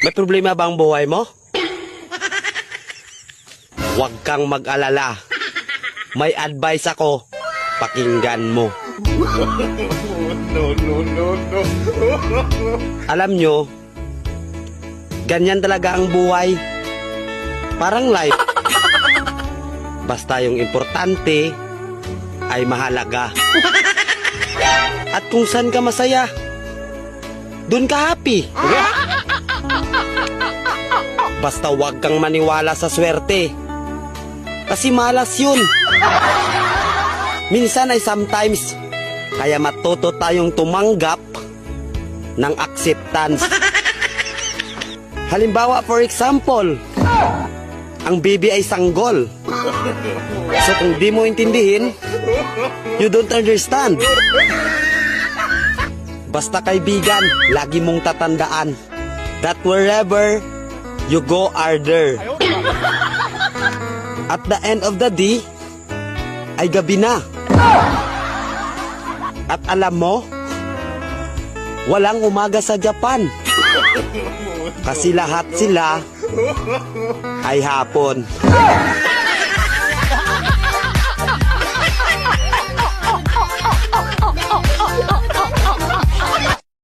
May problema ba ang buhay mo? Huwag kang mag-alala. May advice ako. Pakinggan mo. No. Alam nyo, ganyan talaga ang buhay. Parang life. Basta yung importante ay mahalaga. At kung saan ka masaya, dun ka happy. Basta wag kang maniwala sa swerte. Kasi malas yun. Minsan ay sometimes. Kaya matuto tayong tumanggap ng acceptance. Halimbawa, for example, ang baby ay sanggol. So kung di mo intindihin, you don't understand. Basta kaibigan, lagi mong tatandaan that wherever you go are there. At the end of the day, ay gabi na. At alam mo, walang umaga sa Japan. Kasi lahat sila ay hapon.